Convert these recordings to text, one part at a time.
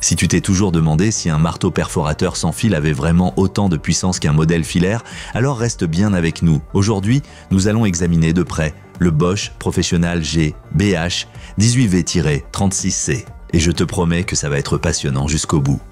Si tu t'es toujours demandé si un marteau perforateur sans fil avait vraiment autant de puissance qu'un modèle filaire, alors reste bien avec nous. Aujourd'hui, nous allons examiner de près le Bosch Professional G BH 18V-36C. Et je te promets que ça va être passionnant jusqu'au bout.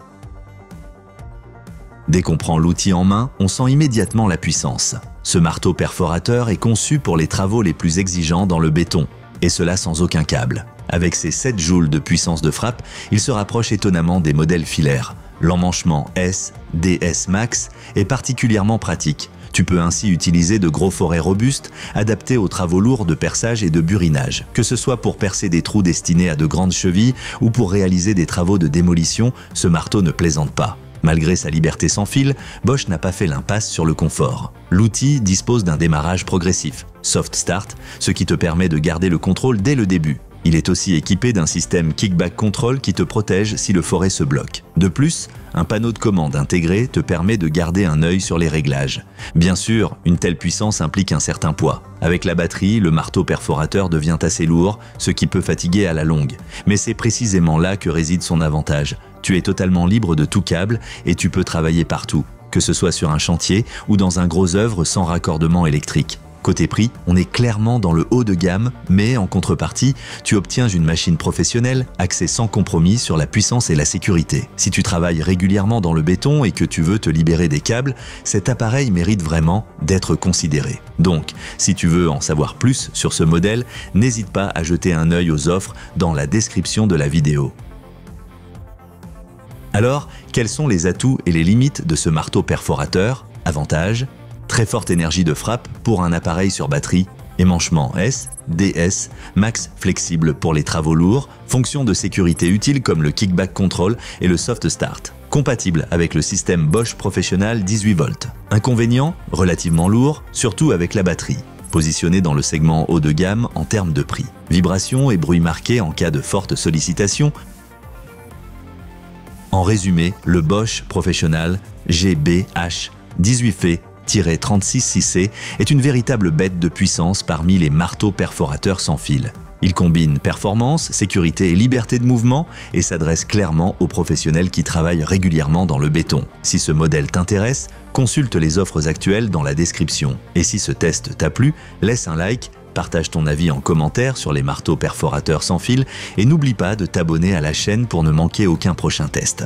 Dès qu'on prend l'outil en main, on sent immédiatement la puissance. Ce marteau perforateur est conçu pour les travaux les plus exigeants dans le béton, et cela sans aucun câble. Avec ses 7 joules de puissance de frappe, il se rapproche étonnamment des modèles filaires. L'emmanchement S, DS Max est particulièrement pratique. Tu peux ainsi utiliser de gros forets robustes, adaptés aux travaux lourds de perçage et de burinage. Que ce soit pour percer des trous destinés à de grandes chevilles ou pour réaliser des travaux de démolition, ce marteau ne plaisante pas. Malgré sa liberté sans fil, Bosch n'a pas fait l'impasse sur le confort. L'outil dispose d'un démarrage progressif, Soft Start, ce qui te permet de garder le contrôle dès le début. Il est aussi équipé d'un système Kickback Control qui te protège si le forêt se bloque. De plus, un panneau de commande intégré te permet de garder un œil sur les réglages. Bien sûr, une telle puissance implique un certain poids. Avec la batterie, le marteau perforateur devient assez lourd, ce qui peut fatiguer à la longue. Mais c'est précisément là que réside son avantage. Tu es totalement libre de tout câble et tu peux travailler partout, que ce soit sur un chantier ou dans un gros œuvre sans raccordement électrique. Côté prix, on est clairement dans le haut de gamme, mais en contrepartie, tu obtiens une machine professionnelle axée sans compromis sur la puissance et la sécurité. Si tu travailles régulièrement dans le béton et que tu veux te libérer des câbles, cet appareil mérite vraiment d'être considéré. Donc, si tu veux en savoir plus sur ce modèle, n'hésite pas à jeter un œil aux offres dans la description de la vidéo. Alors, quels sont les atouts et les limites de ce marteau perforateur? Avantages: très forte énergie de frappe pour un appareil sur batterie, émanchement S, DS, max flexible pour les travaux lourds, fonction de sécurité utile comme le Kickback Control et le Soft Start, compatible avec le système Bosch Professional 18V. Inconvénient: relativement lourd, surtout avec la batterie. Positionné dans le segment haut de gamme en termes de prix. Vibrations et bruit marqué en cas de forte sollicitation. En résumé, le Bosch Professional GBH 18V-36C est une véritable bête de puissance parmi les marteaux perforateurs sans fil. Il combine performance, sécurité et liberté de mouvement et s'adresse clairement aux professionnels qui travaillent régulièrement dans le béton. Si ce modèle t'intéresse, consulte les offres actuelles dans la description. Et si ce test t'a plu, laisse un like, partage ton avis en commentaire sur les marteaux perforateurs sans fil et n'oublie pas de t'abonner à la chaîne pour ne manquer aucun prochain test.